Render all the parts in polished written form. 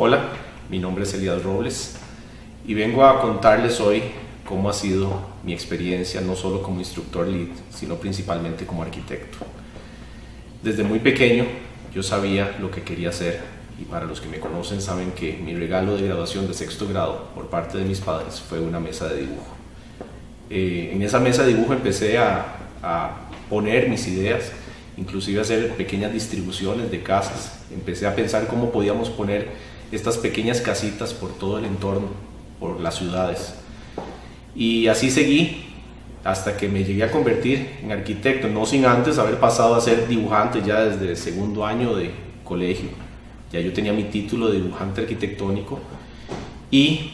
Hola, mi nombre es Elías Robles y vengo a contarles hoy cómo ha sido mi experiencia no solo como instructor lead, sino principalmente como arquitecto. Desde muy pequeño yo sabía lo que quería hacer y para los que me conocen saben que mi regalo de graduación de sexto grado por parte de mis padres fue una mesa de dibujo. En esa mesa de dibujo empecé a poner mis ideas, inclusive a hacer pequeñas distribuciones de casas. Empecé a pensar cómo podíamos poner estas pequeñas casitas por todo el entorno, por las ciudades. Y así seguí hasta que me llegué a convertir en arquitecto, no sin antes haber pasado a ser dibujante ya desde el segundo año de colegio. Ya yo tenía mi título de dibujante arquitectónico y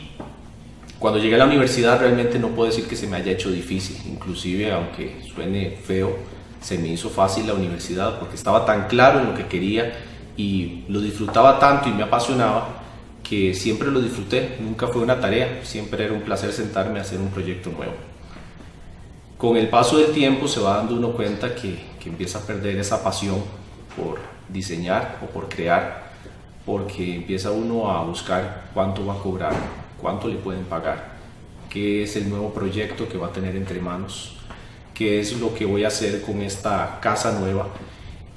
cuando llegué a la universidad realmente no puedo decir que se me haya hecho difícil, inclusive aunque suene feo, se me hizo fácil la universidad porque estaba tan claro en lo que quería y lo disfrutaba tanto y me apasionaba que siempre lo disfruté, nunca fue una tarea, siempre era un placer sentarme a hacer un proyecto nuevo. Con el paso del tiempo se va dando uno cuenta que empieza a perder esa pasión por diseñar o por crear, porque empieza uno a buscar cuánto va a cobrar, cuánto le pueden pagar, qué es el nuevo proyecto que va a tener entre manos, qué es lo que voy a hacer con esta casa nueva.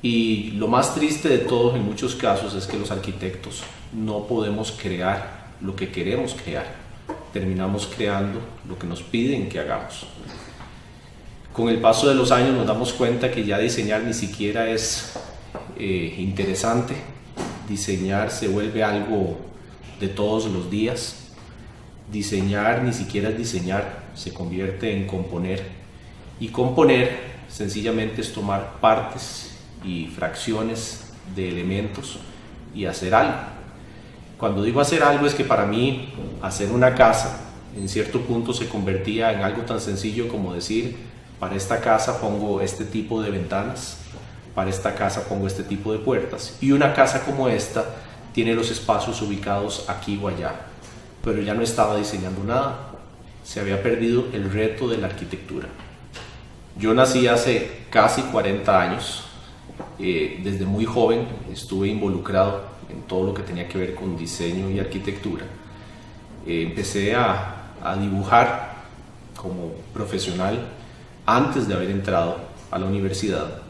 Y lo más triste de todo en muchos casos es que los arquitectos no podemos crear lo que queremos crear, terminamos creando lo que nos piden que hagamos. Con el paso de los años nos damos cuenta que ya diseñar ni siquiera es interesante, diseñar se vuelve algo de todos los días, diseñar ni siquiera es diseñar, se convierte en componer y componer sencillamente es tomar partes y fracciones de elementos y hacer algo. Cuando digo hacer algo es que para mí hacer una casa en cierto punto se convertía en algo tan sencillo como decir: para esta casa pongo este tipo de ventanas, para esta casa pongo este tipo de puertas, y una casa como esta tiene los espacios ubicados aquí o allá, pero ya no estaba diseñando nada, se había perdido el reto de la arquitectura. Yo nací hace casi 40 años, desde muy joven estuve involucrado en todo lo que tenía que ver con diseño y arquitectura. Empecé a dibujar como profesional antes de haber entrado a la universidad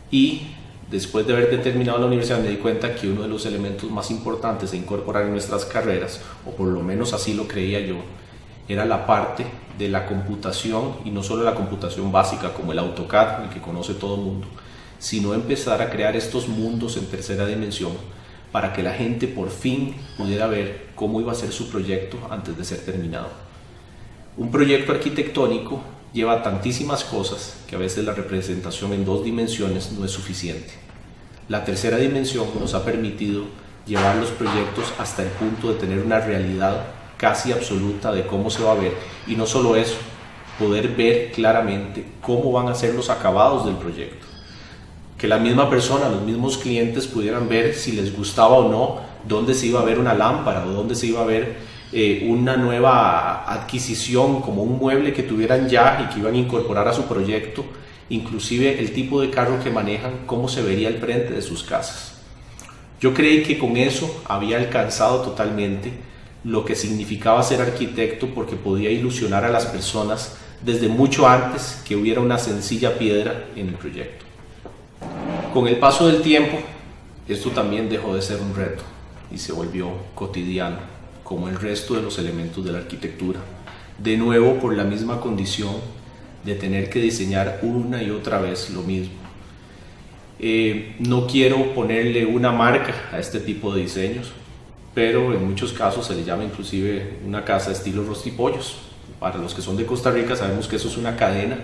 y después de haber terminado la universidad me di cuenta que uno de los elementos más importantes a incorporar en nuestras carreras, o por lo menos así lo creía yo, era la parte de la computación, y no solo la computación básica como el AutoCAD, el que conoce todo el mundo, sino empezar a crear estos mundos en tercera dimensión para que la gente por fin pudiera ver cómo iba a ser su proyecto antes de ser terminado. Un proyecto arquitectónico lleva tantísimas cosas que a veces la representación en 2 dimensiones no es suficiente. La tercera dimensión nos ha permitido llevar los proyectos hasta el punto de tener una realidad casi absoluta de cómo se va a ver, y no solo eso, poder ver claramente cómo van a ser los acabados del proyecto. Que la misma persona, los mismos clientes pudieran ver si les gustaba o no, dónde se iba a ver una lámpara o dónde se iba a ver una nueva adquisición, como un mueble que tuvieran ya y que iban a incorporar a su proyecto, inclusive el tipo de carro que manejan, cómo se vería el frente de sus casas. Yo creí que con eso había alcanzado totalmente lo que significaba ser arquitecto, porque podía ilusionar a las personas desde mucho antes que hubiera una sencilla piedra en el proyecto. Con el paso del tiempo, esto también dejó de ser un reto y se volvió cotidiano, como el resto de los elementos de la arquitectura. De nuevo, por la misma condición de tener que diseñar una y otra vez lo mismo. No quiero ponerle una marca a este tipo de diseños, pero en muchos casos se le llama inclusive una casa estilo rostipollos. Para los que son de Costa Rica sabemos que eso es una cadena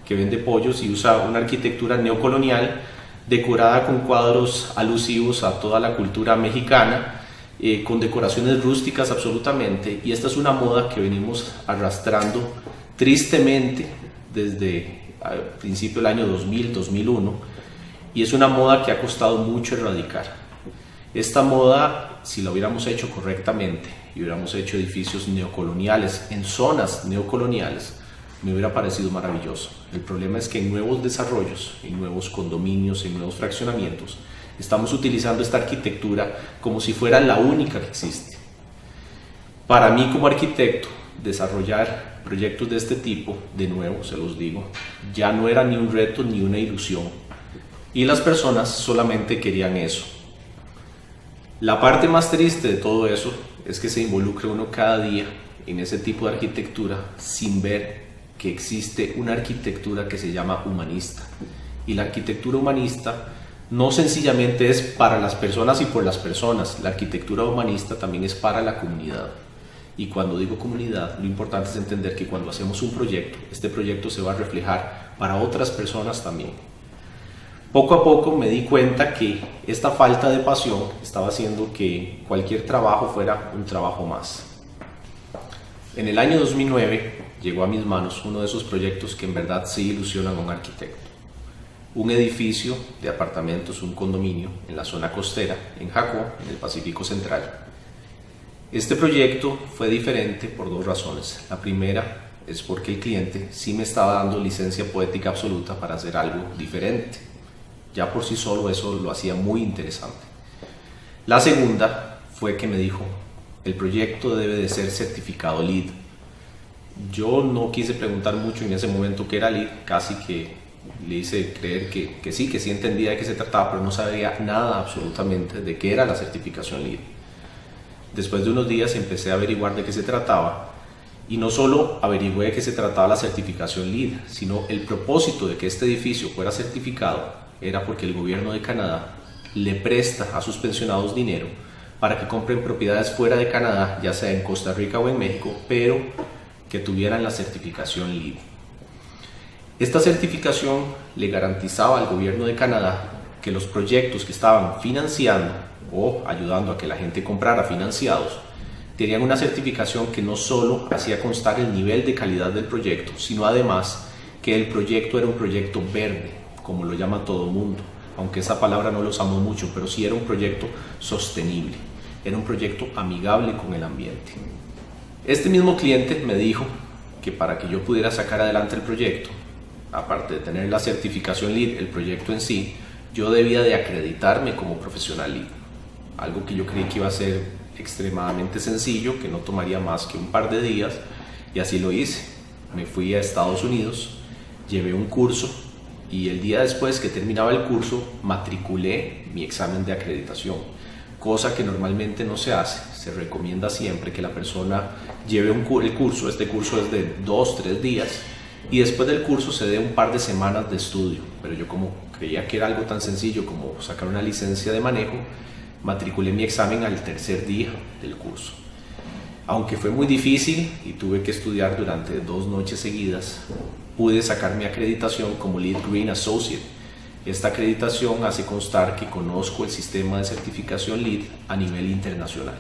que vende pollos y usa una arquitectura neocolonial decorada con cuadros alusivos a toda la cultura mexicana, con decoraciones rústicas absolutamente, y esta es una moda que venimos arrastrando tristemente desde el principio del año 2000, 2001, y es una moda que ha costado mucho erradicar. Esta moda, si la hubiéramos hecho correctamente y hubiéramos hecho edificios neocoloniales en zonas neocoloniales, me hubiera parecido maravilloso. El problema es que en nuevos desarrollos, en nuevos condominios, en nuevos fraccionamientos, Estamos utilizando esta arquitectura como si fuera la única que existe. Para mí como arquitecto, desarrollar proyectos de este tipo, de nuevo se los digo, ya no era ni un reto ni una ilusión. Y las personas solamente querían eso. La parte más triste de todo eso es que se involucra uno cada día en ese tipo de arquitectura sin ver que existe una arquitectura que se llama humanista. Y la arquitectura humanista no sencillamente es para las personas y por las personas, la arquitectura humanista también es para la comunidad. Y cuando digo comunidad, lo importante es entender que cuando hacemos un proyecto, este proyecto se va a reflejar para otras personas también. Poco a poco me di cuenta que esta falta de pasión estaba haciendo que cualquier trabajo fuera un trabajo más. En el año 2009 llegó a mis manos uno de esos proyectos que en verdad sí ilusionan a un arquitecto. Un edificio de apartamentos, un condominio en la zona costera, en Jacó, en el Pacífico Central. Este proyecto fue diferente por dos razones. La primera es porque el cliente sí me estaba dando licencia poética absoluta para hacer algo diferente. Ya por sí solo eso lo hacía muy interesante. La segunda fue que me dijo, el proyecto debe de ser certificado LEED. Yo no quise preguntar mucho en ese momento qué era LEED, casi que le hice creer que sí entendía de qué se trataba, pero no sabía nada absolutamente de qué era la certificación LEED. Después de unos días empecé a averiguar de qué se trataba y no solo averigüé de qué se trataba la certificación LEED, sino el propósito de que este edificio fuera certificado era porque el gobierno de Canadá le presta a sus pensionados dinero para que compren propiedades fuera de Canadá, ya sea en Costa Rica o en México, pero que tuvieran la certificación LEED. Esta certificación le garantizaba al gobierno de Canadá que los proyectos que estaban financiando o ayudando a que la gente comprara financiados tenían una certificación que no solo hacía constar el nivel de calidad del proyecto, sino además que el proyecto era un proyecto verde, como lo llama todo el mundo, aunque esa palabra no lo usamos mucho, pero sí era un proyecto sostenible, era un proyecto amigable con el ambiente. Este mismo cliente me dijo que para que yo pudiera sacar adelante el proyecto, aparte de tener la certificación LEED, el proyecto en sí, yo debía de acreditarme como profesional LEED, algo que yo creí que iba a ser extremadamente sencillo, que no tomaría más que un par de días, y así lo hice. Me fui a Estados Unidos, llevé un curso y el día después que terminaba el curso matriculé mi examen de acreditación, cosa que normalmente no se hace. Se recomienda siempre que la persona lleve el curso, este curso es de 2-3 días, y después del curso se dé un par de semanas de estudio, pero yo como creía que era algo tan sencillo como sacar una licencia de manejo, matriculé mi examen al tercer día del curso. Aunque fue muy difícil y tuve que estudiar durante 2 noches seguidas, pude sacar mi acreditación como LEED Green Associate. Esta acreditación hace constar que conozco el sistema de certificación LEED a nivel internacional.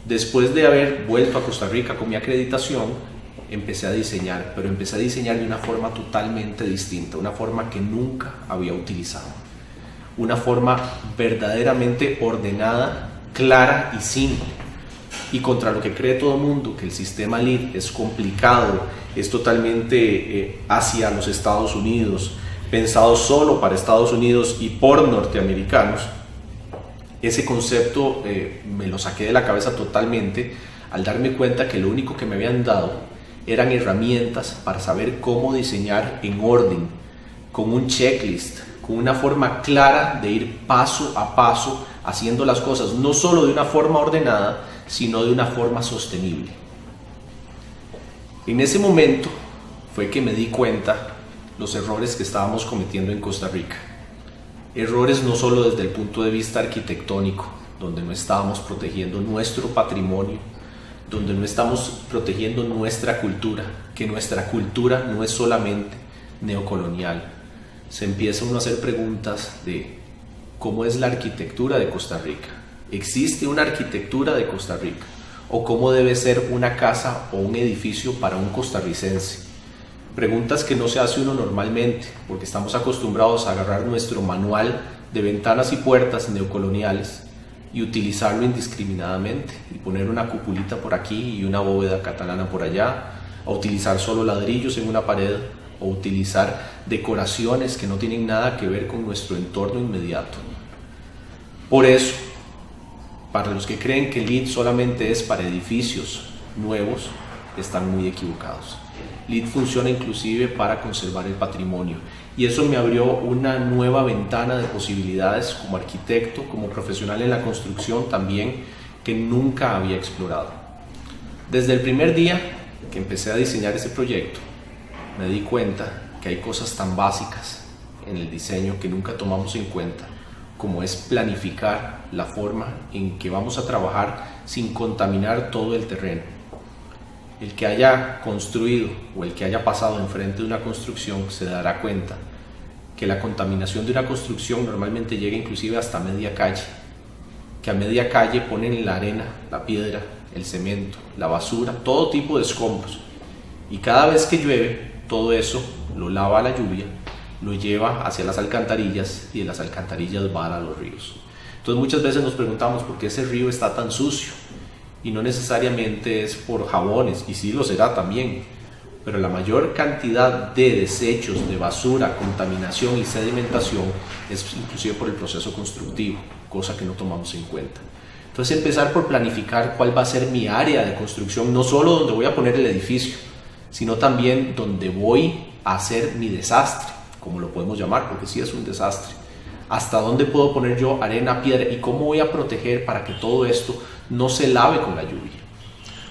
Después de haber vuelto a Costa Rica con mi acreditación, empecé a diseñar, pero empecé a diseñar de una forma totalmente distinta, una forma que nunca había utilizado. Una forma verdaderamente ordenada, clara y simple. Y contra lo que cree todo el mundo, que el sistema LEED es complicado, es totalmente hacia los Estados Unidos, pensado solo para Estados Unidos y por norteamericanos, ese concepto me lo saqué de la cabeza totalmente al darme cuenta que lo único que me habían dado eran herramientas para saber cómo diseñar en orden, con un checklist, con una forma clara de ir paso a paso haciendo las cosas, no solo de una forma ordenada, sino de una forma sostenible. En ese momento fue que me di cuenta los errores que estábamos cometiendo en Costa Rica. Errores no solo desde el punto de vista arquitectónico, donde no estábamos protegiendo nuestro patrimonio, donde no estamos protegiendo nuestra cultura, que nuestra cultura no es solamente neocolonial. Se empieza uno a hacer preguntas de cómo es la arquitectura de Costa Rica. ¿Existe una arquitectura de Costa Rica? ¿O cómo debe ser una casa o un edificio para un costarricense? Preguntas que no se hace uno normalmente, porque estamos acostumbrados a agarrar nuestro manual de ventanas y puertas neocoloniales y utilizarlo indiscriminadamente, y poner una cupulita por aquí y una bóveda catalana por allá, a utilizar solo ladrillos en una pared, o utilizar decoraciones que no tienen nada que ver con nuestro entorno inmediato. Por eso, para los que creen que LEED solamente es para edificios nuevos, están muy equivocados. LEED funciona inclusive para conservar el patrimonio, y eso me abrió una nueva ventana de posibilidades como arquitecto, como profesional en la construcción también, que nunca había explorado. Desde el primer día que empecé a diseñar este proyecto, me di cuenta que hay cosas tan básicas en el diseño que nunca tomamos en cuenta, como es planificar la forma en que vamos a trabajar sin contaminar todo el terreno. El que haya construido o el que haya pasado enfrente de una construcción se dará cuenta que la contaminación de una construcción normalmente llega inclusive hasta media calle, que a media calle ponen la arena, la piedra, el cemento, la basura, todo tipo de escombros, y cada vez que llueve todo eso lo lava la lluvia, lo lleva hacia las alcantarillas y de las alcantarillas va a los ríos. Entonces muchas veces nos preguntamos por qué ese río está tan sucio, y no necesariamente es por jabones, y sí lo será también, pero la mayor cantidad de desechos, de basura, contaminación y sedimentación es inclusive por el proceso constructivo, cosa que no tomamos en cuenta. Entonces empezar por planificar cuál va a ser mi área de construcción, no solo donde voy a poner el edificio, sino también donde voy a hacer mi desastre, como lo podemos llamar, porque sí es un desastre. Hasta dónde puedo poner yo arena, piedra, y cómo voy a proteger para que todo esto no se lave con la lluvia.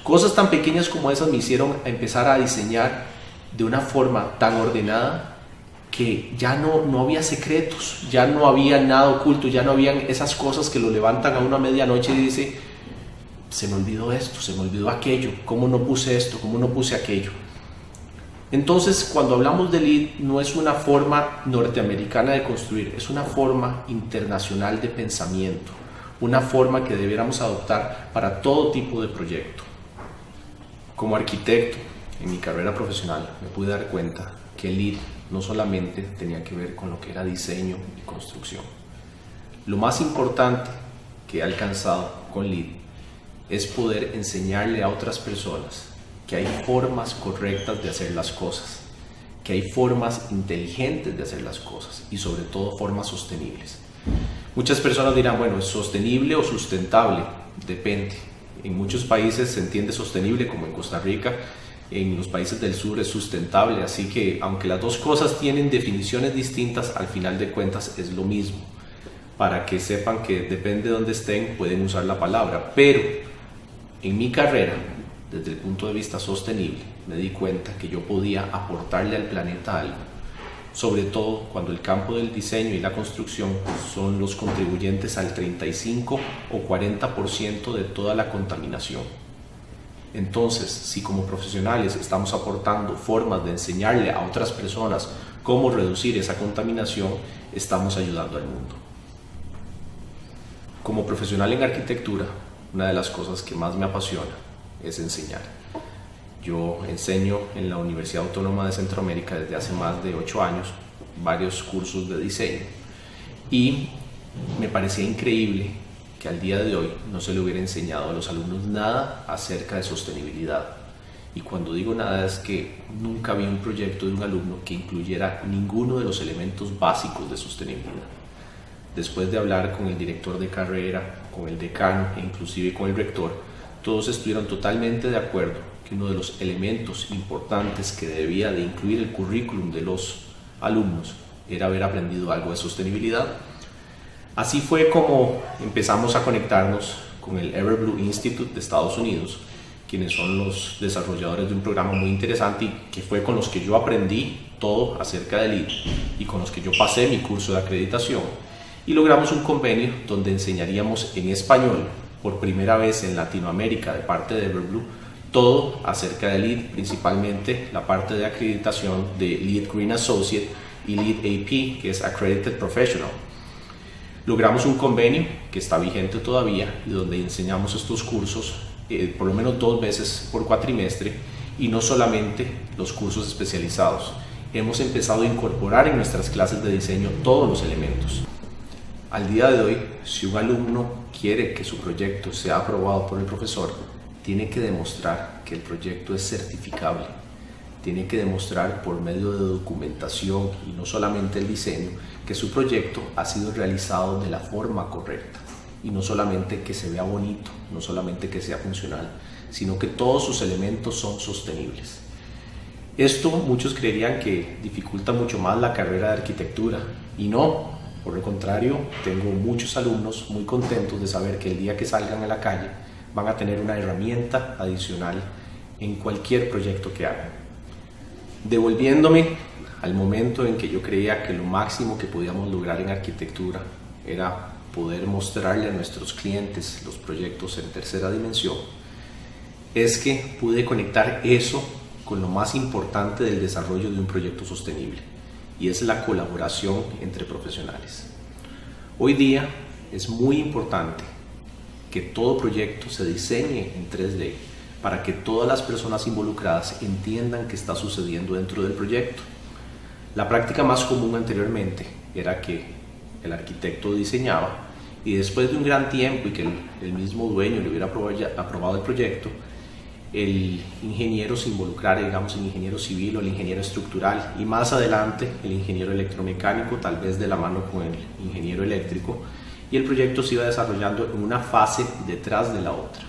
Cosas tan pequeñas como esas me hicieron empezar a diseñar de una forma tan ordenada que ya no había secretos, ya no había nada oculto, ya no habían esas cosas que lo levantan a uno a medianoche y dice: se me olvidó esto, se me olvidó aquello, ¿cómo no puse esto? ¿Cómo no puse aquello? Entonces, cuando hablamos de LEED, no es una forma norteamericana de construir, es una forma internacional de pensamiento, una forma que debiéramos adoptar para todo tipo de proyecto. Como arquitecto, en mi carrera profesional, me pude dar cuenta que LEED no solamente tenía que ver con lo que era diseño y construcción. Lo más importante que he alcanzado con LEED es poder enseñarle a otras personas que hay formas correctas de hacer las cosas, que hay formas inteligentes de hacer las cosas y sobre todo formas sostenibles. Muchas personas dirán, bueno, ¿es sostenible o sustentable? Depende. En muchos países se entiende sostenible, como en Costa Rica. En los países del sur es sustentable, así que aunque las dos cosas tienen definiciones distintas, al final de cuentas es lo mismo. Para que sepan que depende de dónde estén, pueden usar la palabra. Pero en mi carrera, desde el punto de vista sostenible, me di cuenta que yo podía aportarle al planeta algo, sobre todo cuando el campo del diseño y la construcción son los contribuyentes al 35 o 40% de toda la contaminación. Entonces, si como profesionales estamos aportando formas de enseñarle a otras personas cómo reducir esa contaminación, estamos ayudando al mundo. Como profesional en arquitectura, una de las cosas que más me apasiona es enseñar. Yo enseño en la Universidad Autónoma de Centroamérica desde hace más de 8 años varios cursos de diseño, y me parecía increíble que al día de hoy no se le hubiera enseñado a los alumnos nada acerca de sostenibilidad. Y cuando digo nada es que nunca vi un proyecto de un alumno que incluyera ninguno de los elementos básicos de sostenibilidad. Después de hablar con el director de carrera, con el decano e inclusive con el rector, todos estuvieron totalmente de acuerdo que uno de los elementos importantes que debía de incluir el currículum de los alumnos era haber aprendido algo de sostenibilidad. Así fue como empezamos a conectarnos con el Everblue Institute de Estados Unidos, quienes son los desarrolladores de un programa muy interesante y que fue con los que yo aprendí todo acerca de LEED y con los que yo pasé mi curso de acreditación, y logramos un convenio donde enseñaríamos en español por primera vez en Latinoamérica de parte de Everblue todo acerca de LEED, principalmente la parte de acreditación de LEED Green Associate y LEED AP, que es Accredited Professional. Logramos un convenio que está vigente todavía y donde enseñamos estos cursos por lo menos 2 veces por cuatrimestre, y no solamente los cursos especializados. Hemos empezado a incorporar en nuestras clases de diseño todos los elementos. Al día de hoy, si un alumno quiere que su proyecto sea aprobado por el profesor, tiene que demostrar que el proyecto es certificable. Tiene que demostrar por medio de documentación y no solamente el diseño que su proyecto ha sido realizado de la forma correcta. y no solamente que se vea bonito, no solamente que sea funcional, sino que todos sus elementos son sostenibles. Esto muchos creerían que dificulta mucho más la carrera de arquitectura, y no, por el contrario, tengo muchos alumnos muy contentos de saber que el día que salgan a la calle van a tener una herramienta adicional en cualquier proyecto que hagan. Devolviéndome al momento en que yo creía que lo máximo que podíamos lograr en arquitectura era poder mostrarle a nuestros clientes los proyectos en tercera dimensión, es que pude conectar eso con lo más importante del desarrollo de un proyecto sostenible, y es la colaboración entre profesionales. Hoy día es muy importante que todo proyecto se diseñe en 3D para que todas las personas involucradas entiendan qué está sucediendo dentro del proyecto. La práctica más común anteriormente era que el arquitecto diseñaba y después de un gran tiempo y que el mismo dueño le hubiera aprobado el proyecto, el ingeniero se involucrara, digamos, el ingeniero civil o el ingeniero estructural, y más adelante el ingeniero electromecánico, tal vez de la mano con el ingeniero eléctrico, y el proyecto se iba desarrollando en una fase detrás de la otra.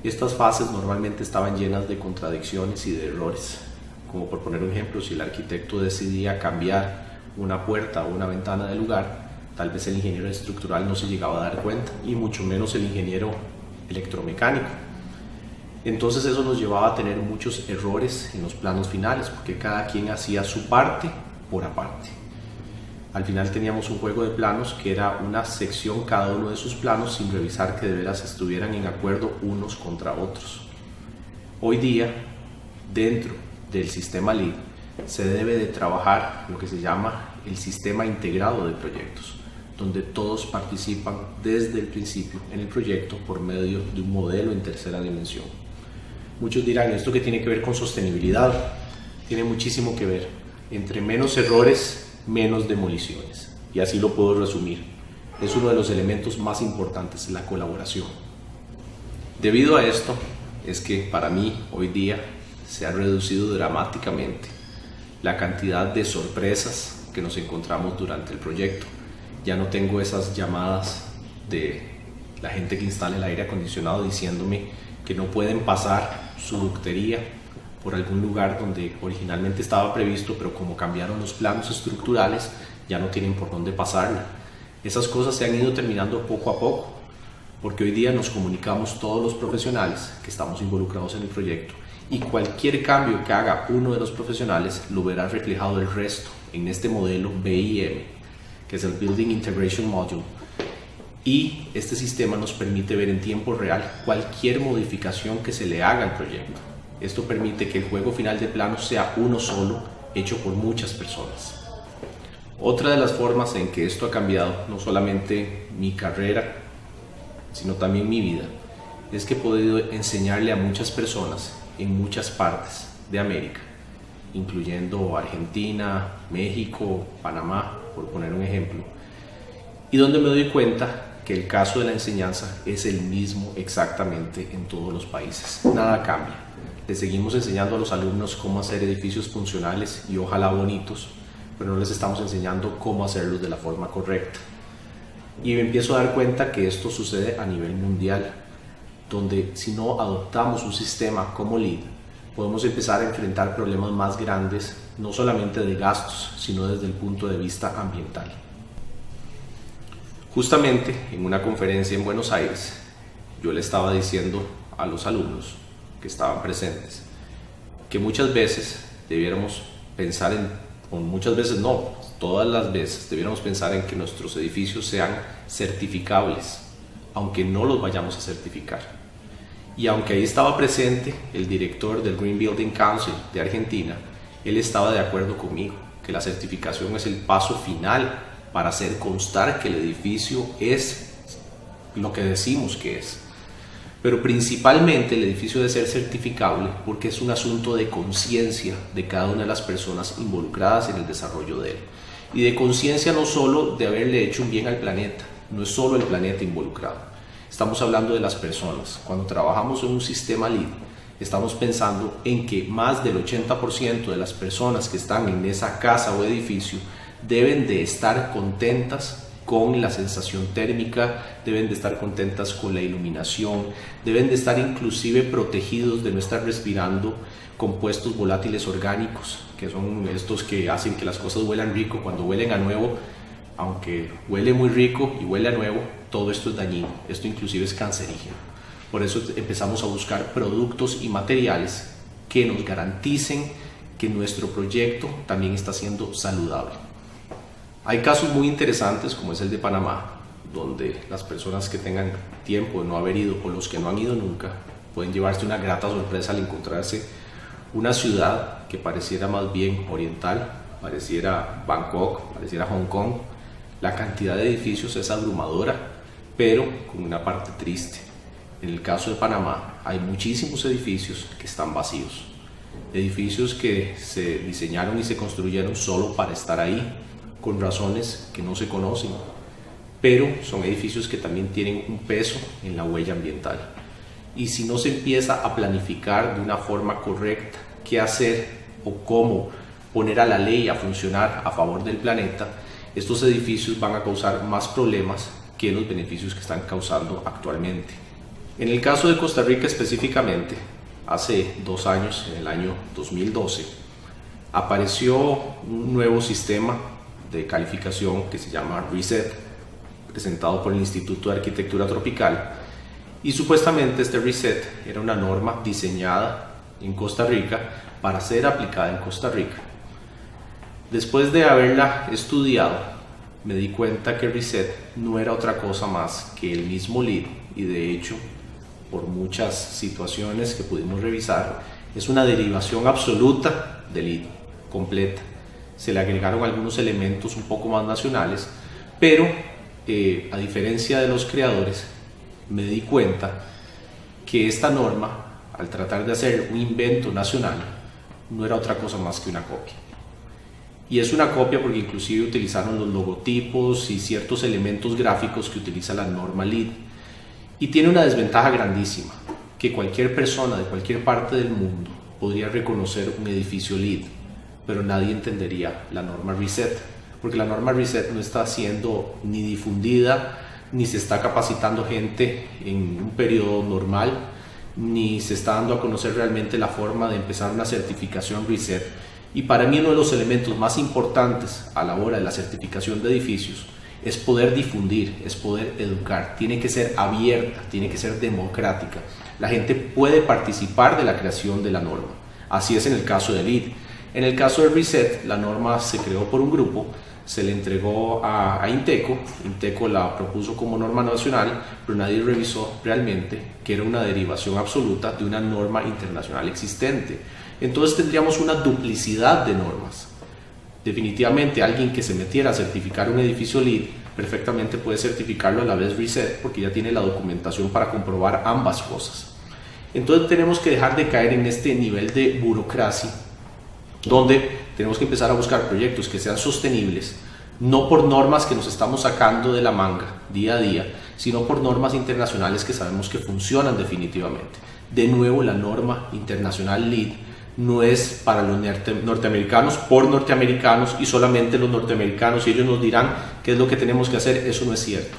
Estas fases normalmente estaban llenas de contradicciones y de errores, como por poner un ejemplo, si el arquitecto decidía cambiar una puerta o una ventana de lugar, tal vez el ingeniero estructural no se llegaba a dar cuenta, y mucho menos el ingeniero electromecánico. Entonces eso nos llevaba a tener muchos errores en los planos finales, porque cada quien hacía su parte por aparte. Al final teníamos un juego de planos que era una sección cada uno de sus planos sin revisar que de veras estuvieran en acuerdo unos contra otros. Hoy día, dentro del sistema LEED, se debe de trabajar lo que se llama el sistema integrado de proyectos, donde todos participan desde el principio en el proyecto por medio de un modelo en tercera dimensión. Muchos dirán, ¿esto qué tiene que ver con sostenibilidad? Tiene muchísimo que ver. Entre menos errores, menos demoliciones. Y así lo puedo resumir. Es uno de los elementos más importantes, la colaboración. Debido a esto, es que para mí hoy día se ha reducido dramáticamente la cantidad de sorpresas que nos encontramos durante el proyecto. Ya no tengo esas llamadas de la gente que instala el aire acondicionado diciéndome que no pueden pasar su ductería por algún lugar donde originalmente estaba previsto, pero como cambiaron los planos estructurales, ya no tienen por dónde pasarla. Esas cosas se han ido terminando poco a poco, porque hoy día nos comunicamos todos los profesionales que estamos involucrados en el proyecto, y cualquier cambio que haga uno de los profesionales lo verá reflejado el resto en este modelo BIM, que es el Building Integration Module. Y este sistema nos permite ver en tiempo real cualquier modificación que se le haga al proyecto. Esto permite que el juego final de planos sea uno solo, hecho por muchas personas. Otra de las formas en que esto ha cambiado, no solamente mi carrera, sino también mi vida, es que he podido enseñarle a muchas personas en muchas partes de América, incluyendo Argentina, México, Panamá, por poner un ejemplo, y donde me doy cuenta que el caso de la enseñanza es el mismo exactamente en todos los países. Nada cambia. Le seguimos enseñando a los alumnos cómo hacer edificios funcionales y ojalá bonitos, pero no les estamos enseñando cómo hacerlos de la forma correcta. Y me empiezo a dar cuenta que esto sucede a nivel mundial, donde si no adoptamos un sistema como LEED, podemos empezar a enfrentar problemas más grandes, no solamente de gastos, sino desde el punto de vista ambiental. Justamente en una conferencia en Buenos Aires, yo le estaba diciendo a los alumnos que estaban presentes que muchas veces debiéramos pensar muchas veces no, todas las veces debiéramos pensar en que nuestros edificios sean certificables, aunque no los vayamos a certificar. Y aunque ahí estaba presente el director del Green Building Council de Argentina, él estaba de acuerdo conmigo, que la certificación es el paso final para hacer constar que el edificio es lo que decimos que es. Pero principalmente el edificio debe ser certificable porque es un asunto de conciencia de cada una de las personas involucradas en el desarrollo de él. Y de conciencia no solo de haberle hecho un bien al planeta, no es solo el planeta involucrado. Estamos hablando de las personas. Cuando trabajamos en un sistema LEED, estamos pensando en que más del 80% de las personas que están en esa casa o edificio deben de estar contentas con la sensación térmica, deben de estar contentas con la iluminación, deben de estar inclusive protegidos de no estar respirando compuestos volátiles orgánicos, que son estos que hacen que las cosas huelan rico. Cuando huelen a nuevo, aunque huele muy rico y huele a nuevo, todo esto es dañino, esto inclusive es cancerígeno. Por eso empezamos a buscar productos y materiales que nos garanticen que nuestro proyecto también está siendo saludable. Hay casos muy interesantes como es el de Panamá, donde las personas que tengan tiempo de no haber ido o los que no han ido nunca pueden llevarse una grata sorpresa al encontrarse una ciudad que pareciera más bien oriental, pareciera Bangkok, pareciera Hong Kong. La cantidad de edificios es abrumadora, pero con una parte triste. En el caso de Panamá hay muchísimos edificios que están vacíos, edificios que se diseñaron y se construyeron solo para estar ahí, con razones que no se conocen, pero son edificios que también tienen un peso en la huella ambiental. Y si no se empieza a planificar de una forma correcta qué hacer o cómo poner a la ley a funcionar a favor del planeta, estos edificios van a causar más problemas que los beneficios que están causando actualmente. En el caso de Costa Rica específicamente, hace 2 años, en el año 2012, apareció un nuevo sistema de calificación que se llama RESET, presentado por el Instituto de Arquitectura Tropical, y supuestamente este RESET era una norma diseñada en Costa Rica para ser aplicada en Costa Rica. Después de haberla estudiado, me di cuenta que RESET no era otra cosa más que el mismo LEED, y de hecho, por muchas situaciones que pudimos revisar, es una derivación absoluta del LEED, completa. Se le agregaron algunos elementos un poco más nacionales, pero a diferencia de los creadores, me di cuenta que esta norma, al tratar de hacer un invento nacional, no era otra cosa más que una copia. Y es una copia porque inclusive utilizaron los logotipos y ciertos elementos gráficos que utiliza la norma LEED. Y tiene una desventaja grandísima, que cualquier persona de cualquier parte del mundo podría reconocer un edificio LEED, pero nadie entendería la norma RESET, porque la norma RESET no está siendo ni difundida, ni se está capacitando gente en un periodo normal, ni se está dando a conocer realmente la forma de empezar una certificación RESET. Y para mí uno de los elementos más importantes a la hora de la certificación de edificios es poder difundir, es poder educar. Tiene que ser abierta, tiene que ser democrática. La gente puede participar de la creación de la norma. Así es en el caso de LEED. En el caso de RESET, la norma se creó por un grupo, se le entregó a INTECO. INTECO la propuso como norma nacional, pero nadie revisó realmente que era una derivación absoluta de una norma internacional existente. Entonces tendríamos una duplicidad de normas. Definitivamente alguien que se metiera a certificar un edificio LEED perfectamente puede certificarlo a la vez RESET, porque ya tiene la documentación para comprobar ambas cosas. Entonces tenemos que dejar de caer en este nivel de burocracia, donde tenemos que empezar a buscar proyectos que sean sostenibles, no por normas que nos estamos sacando de la manga día a día, sino por normas internacionales que sabemos que funcionan definitivamente. De nuevo, la norma internacional LEED no es para los norteamericanos, por norteamericanos y solamente los norteamericanos, y ellos nos dirán qué es lo que tenemos que hacer. Eso no es cierto.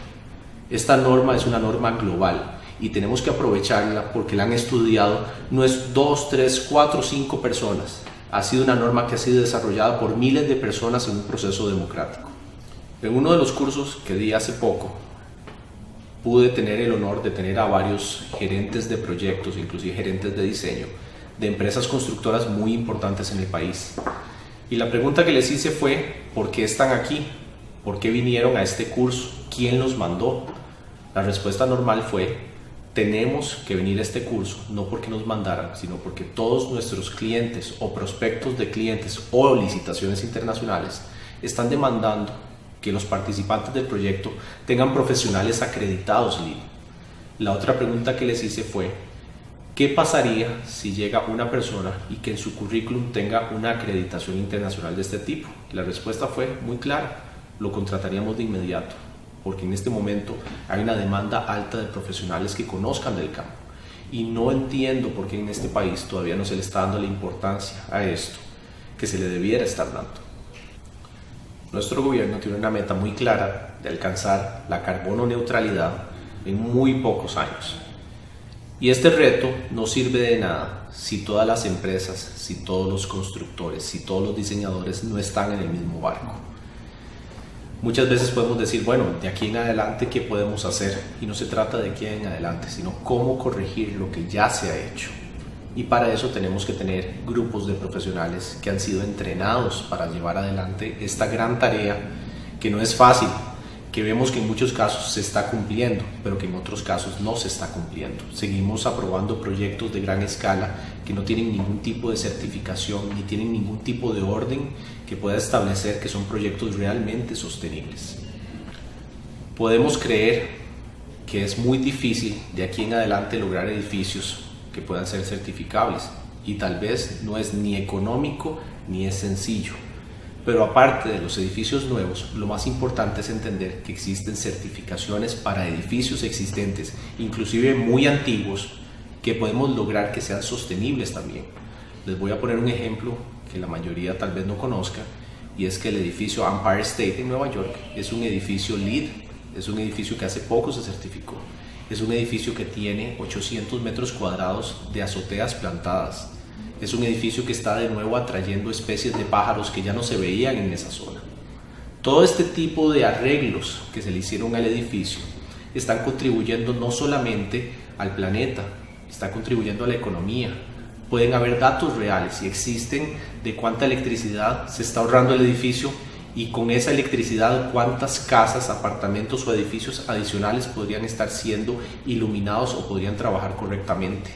Esta norma es una norma global y tenemos que aprovecharla porque la han estudiado. No es 2, 3, 4, 5 personas. Ha sido una norma que ha sido desarrollada por miles de personas en un proceso democrático. En uno de los cursos que di hace poco, pude tener el honor de tener a varios gerentes de proyectos, inclusive gerentes de diseño, de empresas constructoras muy importantes en el país. Y la pregunta que les hice fue, ¿por qué están aquí? ¿Por qué vinieron a este curso? ¿Quién los mandó? La respuesta normal fue, tenemos que venir a este curso, no porque nos mandaran, sino porque todos nuestros clientes o prospectos de clientes o licitaciones internacionales están demandando que los participantes del proyecto tengan profesionales acreditados LEED. La otra pregunta que les hice fue, ¿qué pasaría si llega una persona y que en su currículum tenga una acreditación internacional de este tipo? La respuesta fue muy clara, lo contrataríamos de inmediato, porque en este momento hay una demanda alta de profesionales que conozcan del campo. Y no entiendo por qué en este país todavía no se le está dando la importancia a esto que se le debiera estar dando. Nuestro gobierno tiene una meta muy clara de alcanzar la carbono neutralidad en muy pocos años. Y este reto no sirve de nada si todas las empresas, si todos los constructores, si todos los diseñadores no están en el mismo barco. Muchas veces podemos decir, bueno, de aquí en adelante, ¿qué podemos hacer? Y no se trata de aquí en adelante, sino cómo corregir lo que ya se ha hecho. Y para eso tenemos que tener grupos de profesionales que han sido entrenados para llevar adelante esta gran tarea que no es fácil, que vemos que en muchos casos se está cumpliendo, pero que en otros casos no se está cumpliendo. Seguimos aprobando proyectos de gran escala que no tienen ningún tipo de certificación ni tienen ningún tipo de orden que pueda establecer que son proyectos realmente sostenibles. Podemos creer que es muy difícil de aquí en adelante lograr edificios que puedan ser certificables y tal vez no es ni económico ni es sencillo. Pero aparte de los edificios nuevos, lo más importante es entender que existen certificaciones para edificios existentes, inclusive muy antiguos, que podemos lograr que sean sostenibles también. Les voy a poner un ejemplo que la mayoría tal vez no conozca, y es que el edificio Empire State en Nueva York es un edificio LEED, es un edificio que hace poco se certificó. Es un edificio que tiene 800 metros cuadrados de azoteas plantadas. Es un edificio que está de nuevo atrayendo especies de pájaros que ya no se veían en esa zona. Todo este tipo de arreglos que se le hicieron al edificio están contribuyendo no solamente al planeta, están contribuyendo a la economía. Pueden haber datos reales y existen de cuánta electricidad se está ahorrando el edificio y con esa electricidad cuántas casas, apartamentos o edificios adicionales podrían estar siendo iluminados o podrían trabajar correctamente.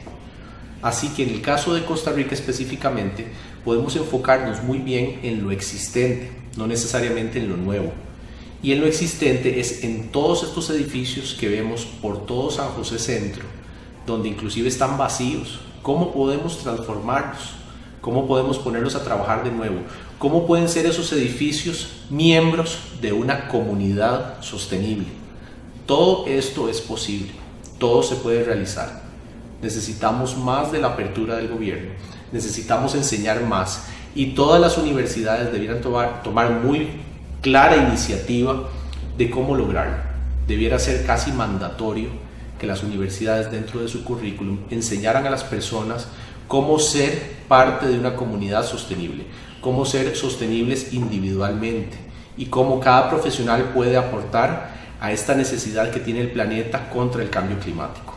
Así que en el caso de Costa Rica específicamente, podemos enfocarnos muy bien en lo existente, no necesariamente en lo nuevo. Y en lo existente es en todos estos edificios que vemos por todo San José Centro, donde inclusive están vacíos. ¿Cómo podemos transformarlos? ¿Cómo podemos ponerlos a trabajar de nuevo? ¿Cómo pueden ser esos edificios miembros de una comunidad sostenible? Todo esto es posible, todo se puede realizar. Necesitamos más de la apertura del gobierno, necesitamos enseñar más y todas las universidades debieran tomar muy clara iniciativa de cómo lograrlo. Debiera ser casi mandatorio que las universidades dentro de su currículum enseñaran a las personas cómo ser parte de una comunidad sostenible, cómo ser sostenibles individualmente y cómo cada profesional puede aportar a esta necesidad que tiene el planeta contra el cambio climático.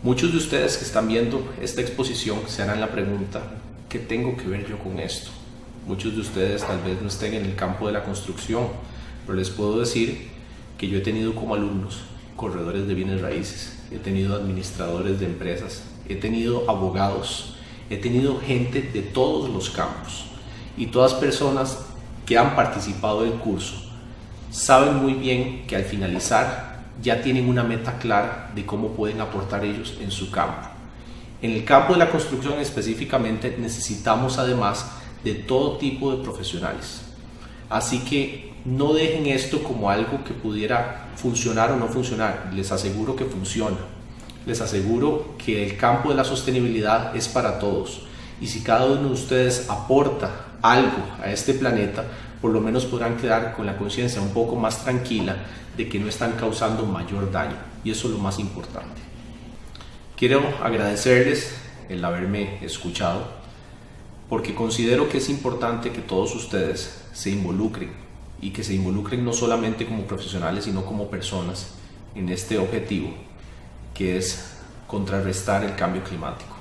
Muchos de ustedes que están viendo esta exposición se harán la pregunta, ¿qué tengo que ver yo con esto? Muchos de ustedes tal vez no estén en el campo de la construcción, pero les puedo decir que yo he tenido como alumnos corredores de bienes raíces, he tenido administradores de empresas, he tenido abogados, he tenido gente de todos los campos y todas personas que han participado del curso saben muy bien que al finalizar ya tienen una meta clara de cómo pueden aportar ellos en su campo. En el campo de la construcción específicamente necesitamos además de todo tipo de profesionales. Así que no dejen esto como algo que pudiera funcionar o no funcionar. Les aseguro que funciona. Les aseguro que el campo de la sostenibilidad es para todos. Y si cada uno de ustedes aporta algo a este planeta, por lo menos podrán quedar con la conciencia un poco más tranquila de que no están causando mayor daño. Y eso es lo más importante. Quiero agradecerles el haberme escuchado, porque considero que es importante que todos ustedes se involucren y que se involucren no solamente como profesionales, sino como personas en este objetivo, que es contrarrestar el cambio climático.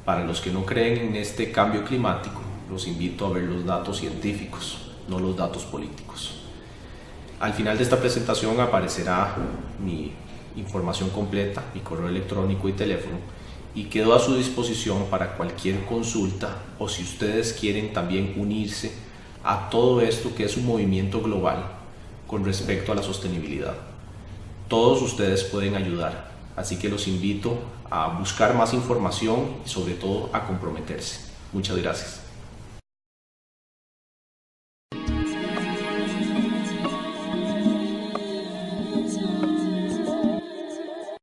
Para los que no creen en este cambio climático, los invito a ver los datos científicos, no los datos políticos. Al final de esta presentación aparecerá mi información completa, mi correo electrónico y teléfono, y quedo a su disposición para cualquier consulta o si ustedes quieren también unirse a todo esto que es un movimiento global con respecto a la sostenibilidad. Todos ustedes pueden ayudar, así que los invito a buscar más información y sobre todo a comprometerse. Muchas gracias.